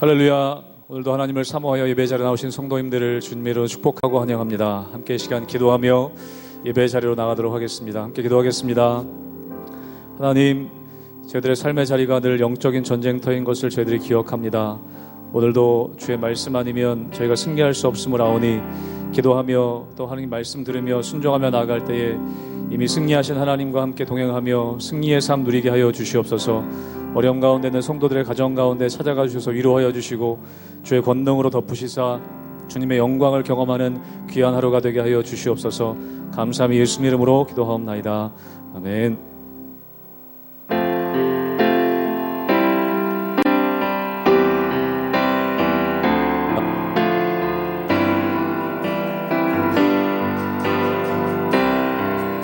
할렐루야. 오늘도 하나님을 사모하여 예배 자리에 나오신 성도님들을 주님의 이름으로 축복하고 환영합니다. 함께 이 시간 기도하며 예배 자리로 나가도록 하겠습니다. 함께 기도하겠습니다. 하나님, 저희들의 삶의 자리가 늘 영적인 전쟁터인 것을 저희들이 기억합니다. 오늘도 주의 말씀 아니면 저희가 승리할 수 없음을 아오니 기도하며 또 하나님 말씀 들으며 순종하며 나아갈 때에 이미 승리하신 하나님과 함께 동행하며 승리의 삶 누리게 하여 주시옵소서. 어려움 가운데 있는 성도들의 가정 가운데 찾아가 주셔서 위로하여 주시고 주의 권능으로 덮으시사 주님의 영광을 경험하는 귀한 하루가 되게 하여 주시옵소서. 감사함이 예수님 이름으로 기도하옵나이다. 아멘.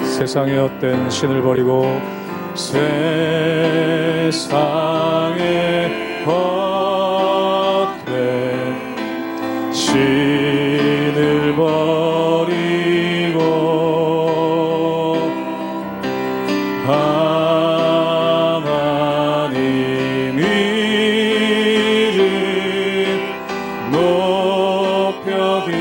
세상의 헛된 신을 버리고 세상의 헛된 신을 버리고 하나님 이름 높여드리세.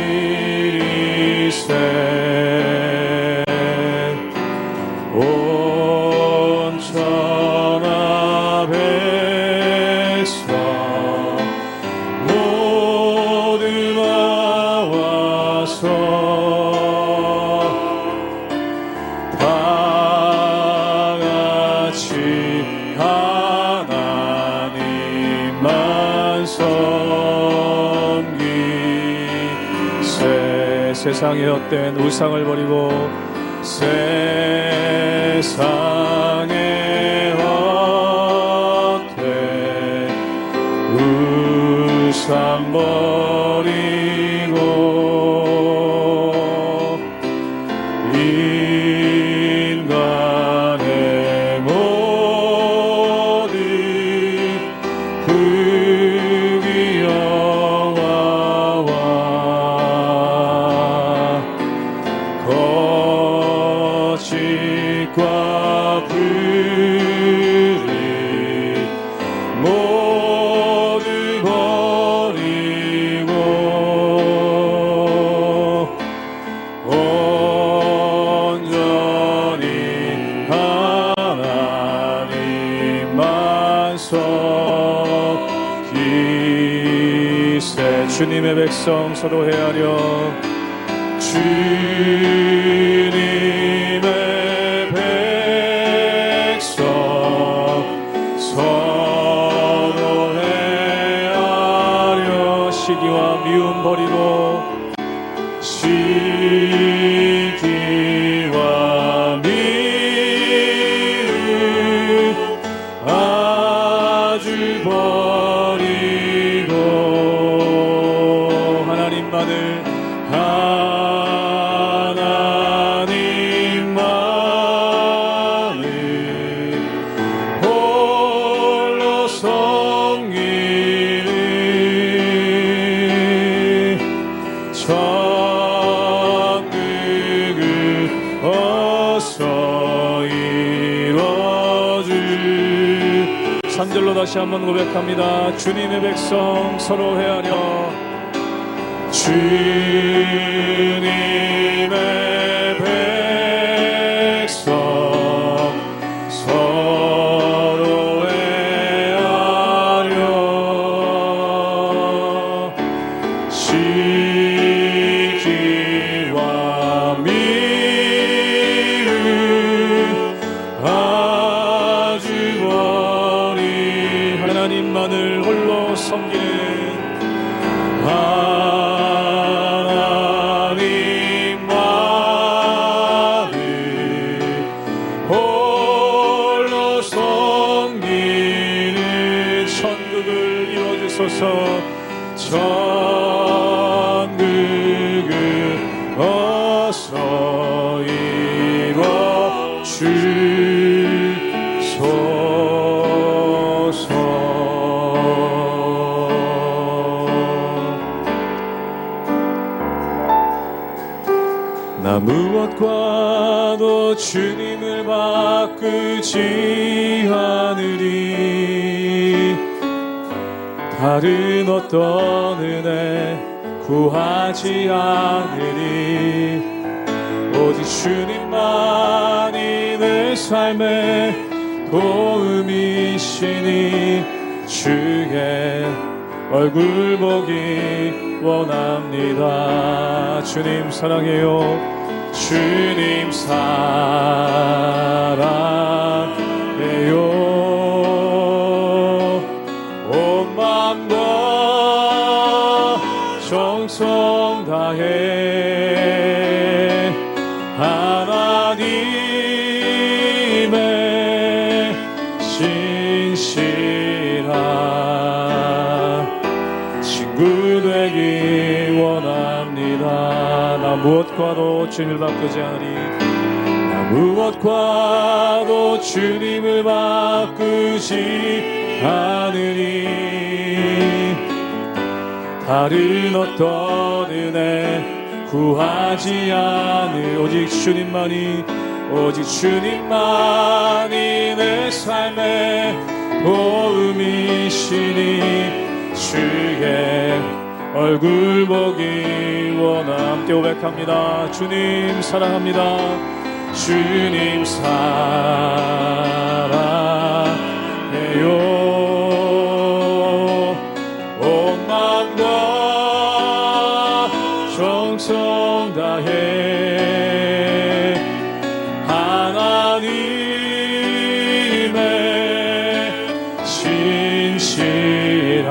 세상의 헛된 우상을 버리고 세상의 헛된 우상 버리고 인간의 모든 거짓과 불의 모두 버리고 온전히 하나님만 섬기세. 주님의 백성 서로 헤아려 주님의 백성 서로 헤아려 시기와 미움 버리고 시기와 미움 아주 버리고 하나님만을 홀로 섬기는 천국을 어서 이뤄주. 3절로 다시 한번 고백합니다. 주님의 백성 서로 헤아려 주님의 백성 서로 헤아려 시기와 미움 아주 버리 하나님만을 홀로 섬기는 홀로 섬기는 천국을 이루어주소서. 천국을 어서 이루어주소서. 나 무엇과도 주님을 바꾸지 않으리. 다른 어떤 은혜 구하지 않으리. 오직 주님만이 내 삶의 도움이시니 주의 얼굴 보기 원합니다. 주님 사랑해요. 주님 사랑해요. 온 마음과 정성 다해 하나님의 신실한 친구 되기 원합니다. 나 무엇과도 주님을 바꾸지 않으리. 나 무엇과도 주님을 바꾸지 않으리. 다른 어떤 은혜 구하지 않을 오직 주님만이 내 삶의 도움이시니 주의 얼굴 보기 원함. 함께 고백합니다. 주님 사랑합니다. 주님 사랑해요. 온 마음과 정성 다해 하나님의 신실한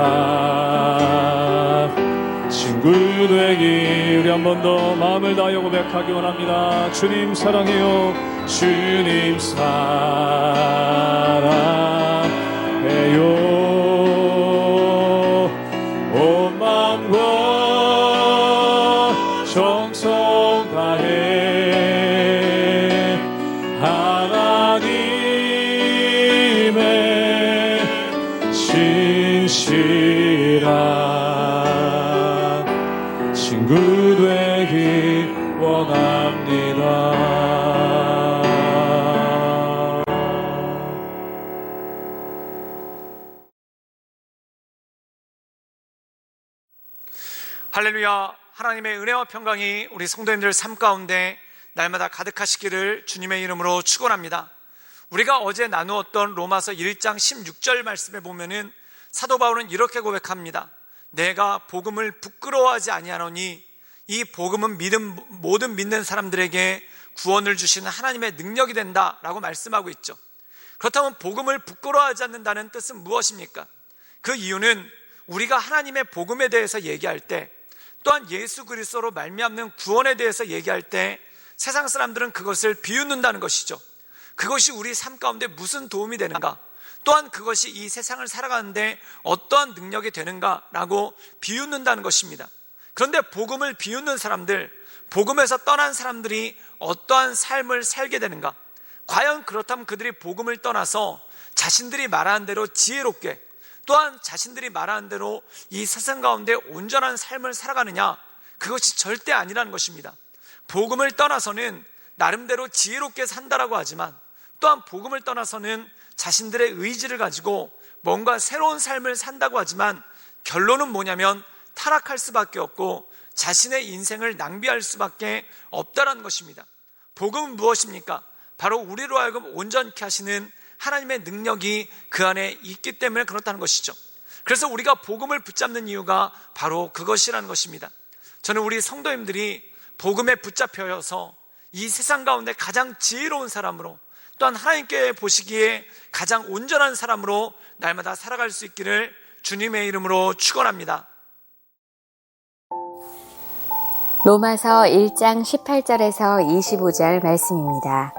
친구 되기 우리 한 번 더 마음을 다하여 고백하기 원합니다. 주님 사랑해요. 주님 사랑해요. 온 마음과 정성 다해 하나님의 신실한 친구 되기 원합니다. 할렐루야. 하나님의 은혜와 평강이 우리 성도님들 삶 가운데 날마다 가득하시기를 주님의 이름으로 축원합니다. 우리가 어제 나누었던 로마서 1장 16절 말씀에 보면은 사도 바울은 이렇게 고백합니다. 내가 복음을 부끄러워하지 아니하노니 이 복음은 모든 믿는 사람들에게 구원을 주시는 하나님의 능력이 된다라고 말씀하고 있죠. 그렇다면 복음을 부끄러워하지 않는다는 뜻은 무엇입니까? 그 이유는 우리가 하나님의 복음에 대해서 얘기할 때, 또한 예수 그리스도로 말미암는 구원에 대해서 얘기할 때 세상 사람들은 그것을 비웃는다는 것이죠. 그것이 우리 삶 가운데 무슨 도움이 되는가, 또한 그것이 이 세상을 살아가는데 어떠한 능력이 되는가라고 비웃는다는 것입니다. 그런데 복음을 비웃는 사람들, 복음에서 떠난 사람들이 어떠한 삶을 살게 되는가? 과연 그렇다면 그들이 복음을 떠나서 자신들이 말하는 대로 지혜롭게, 또한 자신들이 말하는 대로 이 세상 가운데 온전한 삶을 살아가느냐? 그것이 절대 아니라는 것입니다. 복음을 떠나서는 나름대로 지혜롭게 산다라고 하지만, 또한 복음을 떠나서는 자신들의 의지를 가지고 뭔가 새로운 삶을 산다고 하지만 결론은 뭐냐면 타락할 수밖에 없고 자신의 인생을 낭비할 수밖에 없다는 것입니다. 복음은 무엇입니까? 바로 우리로 하여금 온전케 하시는 하나님의 능력이 그 안에 있기 때문에 그렇다는 것이죠. 그래서 우리가 복음을 붙잡는 이유가 바로 그것이라는 것입니다. 저는 우리 성도님들이 복음에 붙잡혀서 이 세상 가운데 가장 지혜로운 사람으로, 또한 하나님께 보시기에 가장 온전한 사람으로 날마다 살아갈 수 있기를 주님의 이름으로 축원합니다. 로마서 1장 18절에서 25절 말씀입니다.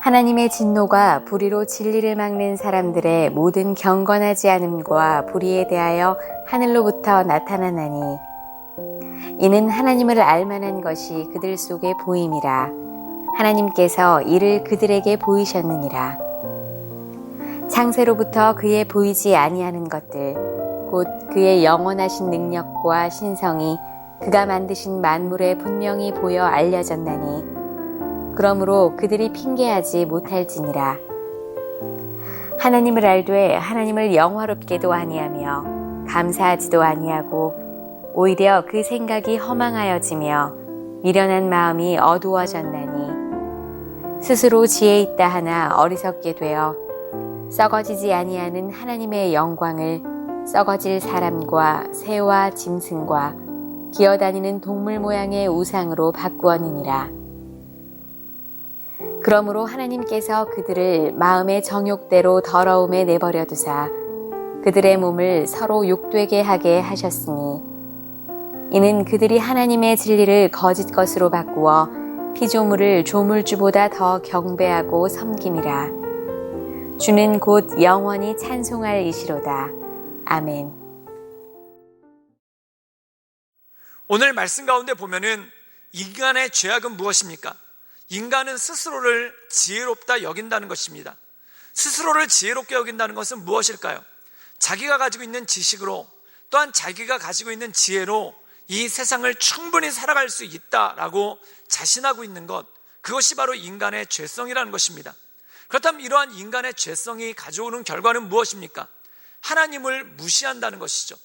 하나님의 진노가 불의로 진리를 막는 사람들의 모든 경건하지 않음과 불의에 대하여 하늘로부터 나타나나니 이는 하나님을 알만한 것이 그들 속에 보임이라. 하나님께서 이를 그들에게 보이셨느니라. 창세로부터 그의 보이지 아니하는 것들, 곧 그의 영원하신 능력과 신성이 그가 만드신 만물에 분명히 보여 알려졌나니 그러므로 그들이 핑계하지 못할지니라. 하나님을 알되 하나님을 영화롭게도 아니하며 감사하지도 아니하고 오히려 그 생각이 허망하여지며 미련한 마음이 어두워졌나니 스스로 지혜 있다 하나 어리석게 되어 썩어지지 아니하는 하나님의 영광을 썩어질 사람과 새와 짐승과 기어다니는 동물 모양의 우상으로 바꾸었느니라. 그러므로 하나님께서 그들을 마음의 정욕대로 더러움에 내버려 두사 그들의 몸을 서로 욕되게 하게 하셨으니 이는 그들이 하나님의 진리를 거짓 것으로 바꾸어 피조물을 조물주보다 더 경배하고 섬김이라. 주는 곧 영원히 찬송할 이시로다. 아멘. 오늘 말씀 가운데 보면은 인간의 죄악은 무엇입니까? 인간은 스스로를 지혜롭다 여긴다는 것입니다. 스스로를 지혜롭게 여긴다는 것은 무엇일까요? 자기가 가지고 있는 지식으로 또한 자기가 가지고 있는 지혜로 이 세상을 충분히 살아갈 수 있다라고 자신하고 있는 것, 그것이 바로 인간의 죄성이라는 것입니다. 그렇다면 이러한 인간의 죄성이 가져오는 결과는 무엇입니까? 하나님을 무시한다는 것이죠.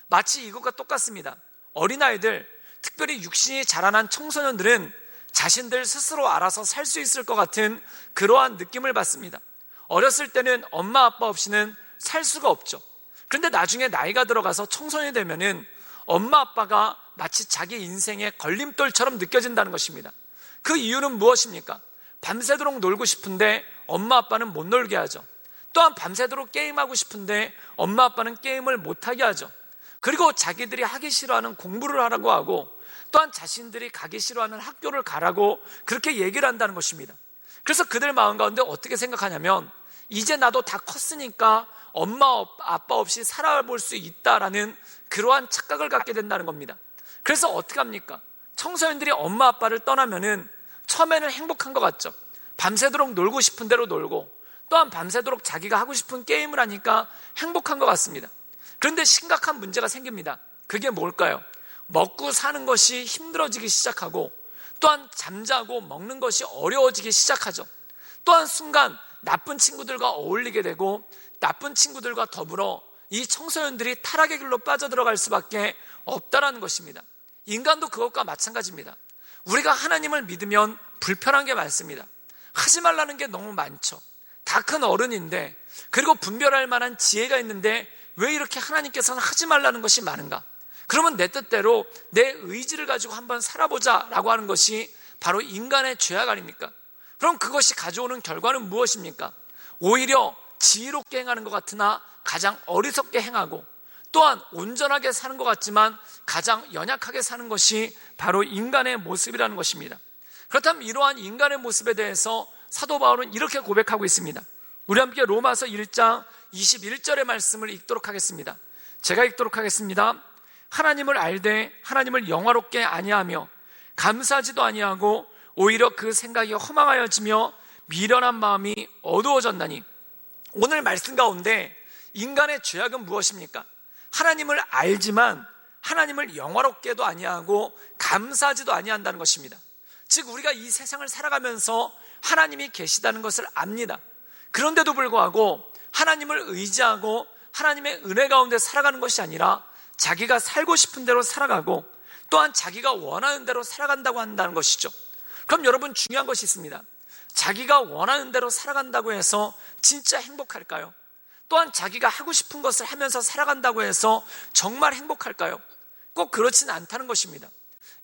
마치 이것과 똑같습니다. 어린아이들, 특별히 육신이 자라난 청소년들은 자신들 스스로 알아서 살 수 있을 것 같은 그러한 느낌을 받습니다. 어렸을 때는 엄마 아빠 없이는 살 수가 없죠. 그런데 나중에 나이가 들어가서 청소년이 되면은 엄마 아빠가 마치 자기 인생의 걸림돌처럼 느껴진다는 것입니다. 그 이유는 무엇입니까? 밤새도록 놀고 싶은데 엄마 아빠는 못 놀게 하죠. 또한 밤새도록 게임하고 싶은데 엄마 아빠는 게임을 못하게 하죠. 그리고 자기들이 하기 싫어하는 공부를 하라고 하고 또한 자신들이 가기 싫어하는 학교를 가라고 그렇게 얘기를 한다는 것입니다. 그래서 그들 마음 가운데 어떻게 생각하냐면 이제 나도 다 컸으니까 엄마 아빠 없이 살아볼 수 있다라는 그러한 착각을 갖게 된다는 겁니다. 그래서 어떻게 합니까? 청소년들이 엄마 아빠를 떠나면은 처음에는 행복한 것 같죠. 밤새도록 놀고 싶은 대로 놀고 또한 밤새도록 자기가 하고 싶은 게임을 하니까 행복한 것 같습니다. 그런데 심각한 문제가 생깁니다. 그게 뭘까요? 먹고 사는 것이 힘들어지기 시작하고 또한 잠자고 먹는 것이 어려워지기 시작하죠. 또한 순간 나쁜 친구들과 어울리게 되고 나쁜 친구들과 더불어 이 청소년들이 타락의 길로 빠져들어갈 수밖에 없다라는 것입니다. 인간도 그것과 마찬가지입니다. 우리가 하나님을 믿으면 불편한 게 많습니다. 하지 말라는 게 너무 많죠. 다 큰 어른인데 그리고 분별할 만한 지혜가 있는데 왜 이렇게 하나님께서는 하지 말라는 것이 많은가? 그러면 내 뜻대로 내 의지를 가지고 한번 살아보자 라고 하는 것이 바로 인간의 죄악 아닙니까? 그럼 그것이 가져오는 결과는 무엇입니까? 오히려 지혜롭게 행하는 것 같으나 가장 어리석게 행하고 또한 온전하게 사는 것 같지만 가장 연약하게 사는 것이 바로 인간의 모습이라는 것입니다. 그렇다면 이러한 인간의 모습에 대해서 사도 바울은 이렇게 고백하고 있습니다. 우리 함께 로마서 1장 21절의 말씀을 읽도록 하겠습니다. 제가 읽도록 하겠습니다. 하나님을 알되 하나님을 영화롭게 아니하며 감사하지도 아니하고 오히려 그 생각이 허망하여지며 미련한 마음이 어두워졌나니. 오늘 말씀 가운데 인간의 죄악은 무엇입니까? 하나님을 알지만 하나님을 영화롭게도 아니하고 감사하지도 아니한다는 것입니다. 즉 우리가 이 세상을 살아가면서 하나님이 계시다는 것을 압니다. 그런데도 불구하고 하나님을 의지하고 하나님의 은혜 가운데 살아가는 것이 아니라 자기가 살고 싶은 대로 살아가고 또한 자기가 원하는 대로 살아간다고 한다는 것이죠. 그럼 여러분 중요한 것이 있습니다. 자기가 원하는 대로 살아간다고 해서 진짜 행복할까요? 또한 자기가 하고 싶은 것을 하면서 살아간다고 해서 정말 행복할까요? 꼭 그렇지는 않다는 것입니다.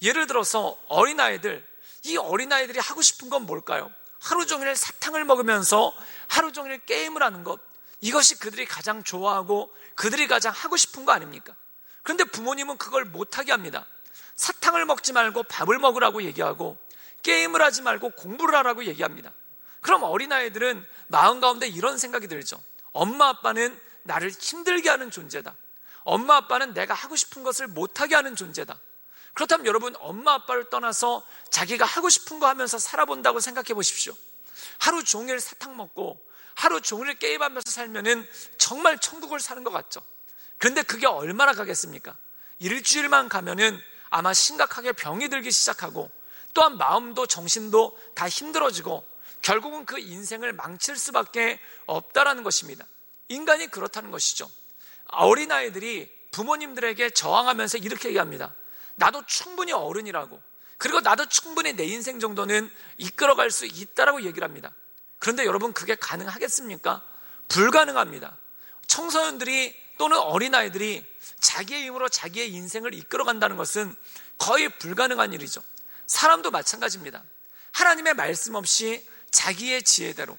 예를 들어서 어린아이들, 이 어린아이들이 하고 싶은 건 뭘까요? 하루 종일 사탕을 먹으면서 하루 종일 게임을 하는 것, 이것이 그들이 가장 좋아하고 그들이 가장 하고 싶은 거 아닙니까? 그런데 부모님은 그걸 못하게 합니다. 사탕을 먹지 말고 밥을 먹으라고 얘기하고 게임을 하지 말고 공부를 하라고 얘기합니다. 그럼 어린아이들은 마음 가운데 이런 생각이 들죠. 엄마 아빠는 나를 힘들게 하는 존재다. 엄마 아빠는 내가 하고 싶은 것을 못하게 하는 존재다. 그렇다면 여러분 엄마 아빠를 떠나서 자기가 하고 싶은 거 하면서 살아본다고 생각해 보십시오. 하루 종일 사탕 먹고 하루 종일 게임하면서 살면은 정말 천국을 사는 것 같죠. 그런데 그게 얼마나 가겠습니까? 일주일만 가면은 아마 심각하게 병이 들기 시작하고 또한 마음도 정신도 다 힘들어지고 결국은 그 인생을 망칠 수밖에 없다라는 것입니다. 인간이 그렇다는 것이죠. 어린아이들이 부모님들에게 저항하면서 이렇게 얘기합니다. 나도 충분히 어른이라고, 그리고 나도 충분히 내 인생 정도는 이끌어갈 수 있다라고 얘기를 합니다. 그런데 여러분, 그게 가능하겠습니까? 불가능합니다. 청소년들이 또는 어린아이들이 자기의 힘으로 자기의 인생을 이끌어간다는 것은 거의 불가능한 일이죠. 사람도 마찬가지입니다. 하나님의 말씀 없이 자기의 지혜대로,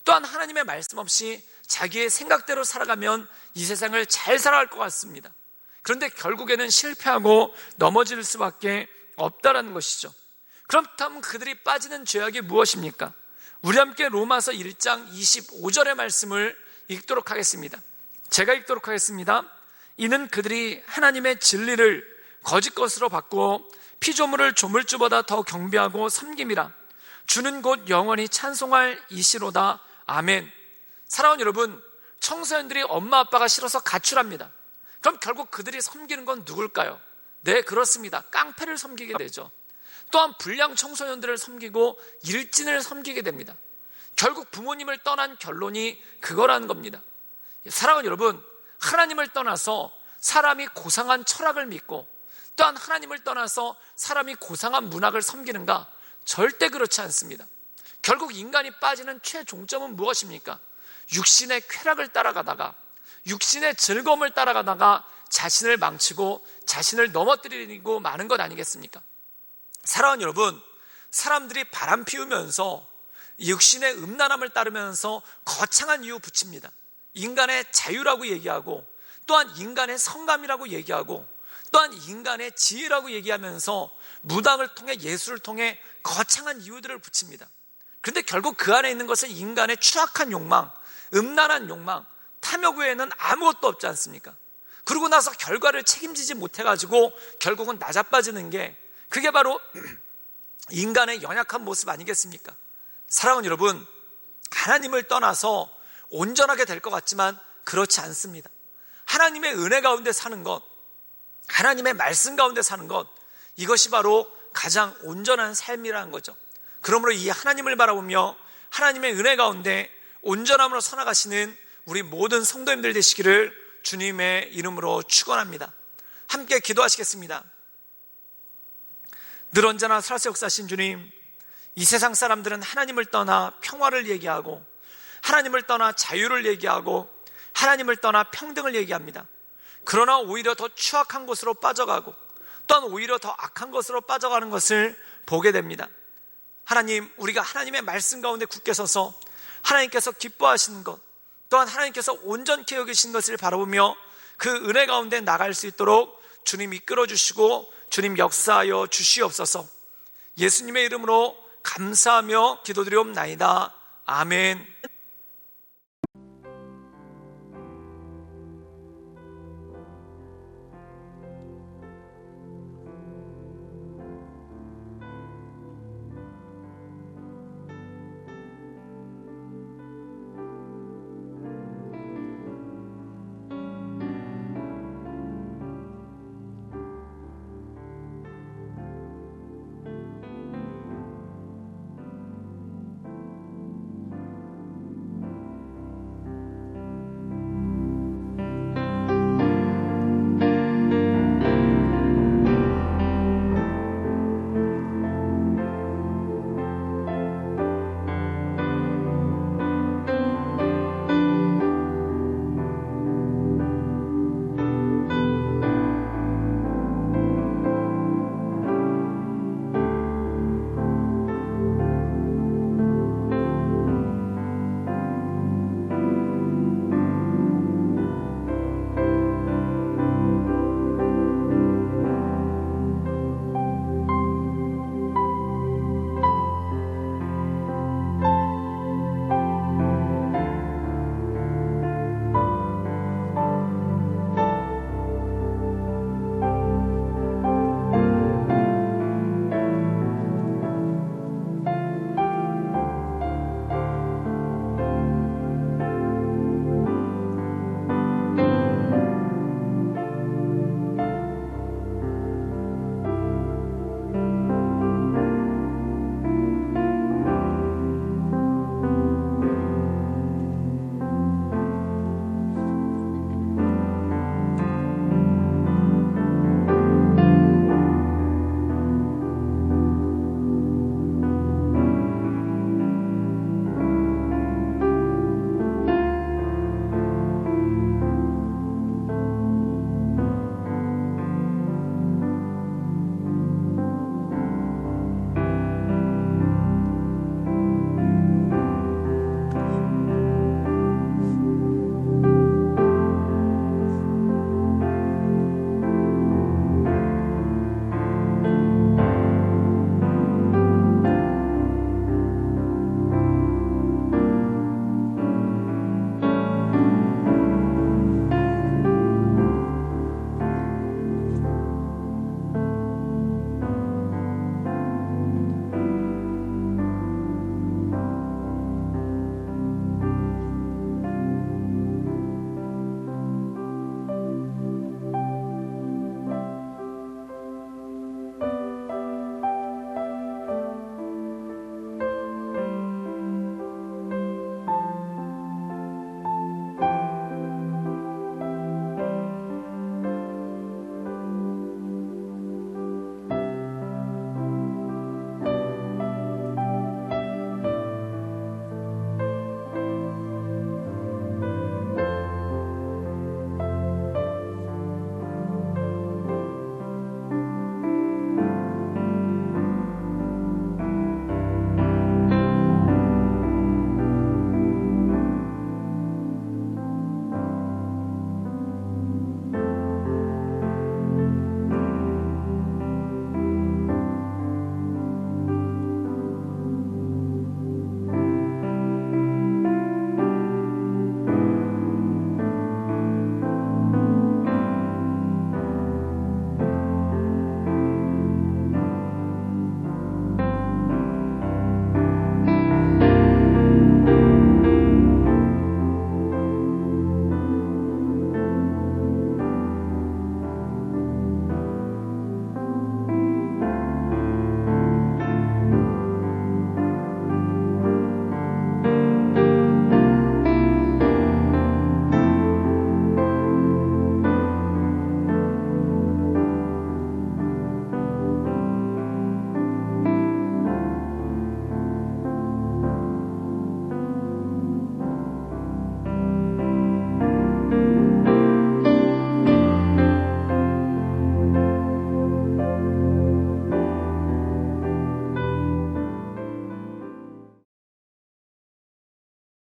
또한 하나님의 말씀 없이 자기의 생각대로 살아가면 이 세상을 잘 살아갈 것 같습니다. 그런데 결국에는 실패하고 넘어질 수밖에 없다라는 것이죠. 그렇다면 그들이 빠지는 죄악이 무엇입니까? 우리 함께 로마서 1장 25절의 말씀을 읽도록 하겠습니다. 제가 읽도록 하겠습니다. 이는 그들이 하나님의 진리를 거짓 것으로 바꾸어 피조물을 조물주보다 더 경배하고 섬김이라. 주는 곧 영원히 찬송할 이시로다. 아멘. 사랑하는 여러분, 청소년들이 엄마 아빠가 싫어서 가출합니다. 그럼 결국 그들이 섬기는 건 누굴까요? 네, 그렇습니다. 깡패를 섬기게 되죠. 또한 불량 청소년들을 섬기고 일진을 섬기게 됩니다. 결국 부모님을 떠난 결론이 그거라는 겁니다. 사랑하는 여러분, 하나님을 떠나서 사람이 고상한 철학을 믿고, 또한 하나님을 떠나서 사람이 고상한 문학을 섬기는가? 절대 그렇지 않습니다. 결국 인간이 빠지는 최종점은 무엇입니까? 육신의 쾌락을 따라가다가, 육신의 즐거움을 따라가다가 자신을 망치고 자신을 넘어뜨리고 마는 것 아니겠습니까? 사랑하는 여러분, 사람들이 바람 피우면서 육신의 음란함을 따르면서 거창한 이유 붙입니다. 인간의 자유라고 얘기하고, 또한 인간의 성감이라고 얘기하고, 또한 인간의 지혜라고 얘기하면서 무당을 통해, 예술을 통해 거창한 이유들을 붙입니다. 그런데 결국 그 안에 있는 것은 인간의 추악한 욕망, 음란한 욕망, 탐욕 외에는 아무것도 없지 않습니까? 그러고 나서 결과를 책임지지 못해가지고 결국은 나자빠지는 게, 그게 바로 인간의 연약한 모습 아니겠습니까? 사랑하는 여러분, 하나님을 떠나서 온전하게 될 것 같지만 그렇지 않습니다. 하나님의 은혜 가운데 사는 것, 하나님의 말씀 가운데 사는 것, 이것이 바로 가장 온전한 삶이라는 거죠. 그러므로 이 하나님을 바라보며 하나님의 은혜 가운데 온전함으로 살아가시는 우리 모든 성도님들 되시기를 주님의 이름으로 축원합니다. 함께 기도하시겠습니다. 늘 언제나 살아서 역사하신 주님, 이 세상 사람들은 하나님을 떠나 평화를 얘기하고, 하나님을 떠나 자유를 얘기하고, 하나님을 떠나 평등을 얘기합니다. 그러나 오히려 더 추악한 것으로 빠져가고, 또한 오히려 더 악한 것으로 빠져가는 것을 보게 됩니다. 하나님, 우리가 하나님의 말씀 가운데 굳게 서서 하나님께서 기뻐하시는 것, 또한 하나님께서 온전케 여기신 것을 바라보며 그 은혜 가운데 나갈 수 있도록 주님 이끌어 주시고 주님 역사하여 주시옵소서. 예수님의 이름으로 감사하며 기도드리옵나이다. 아멘.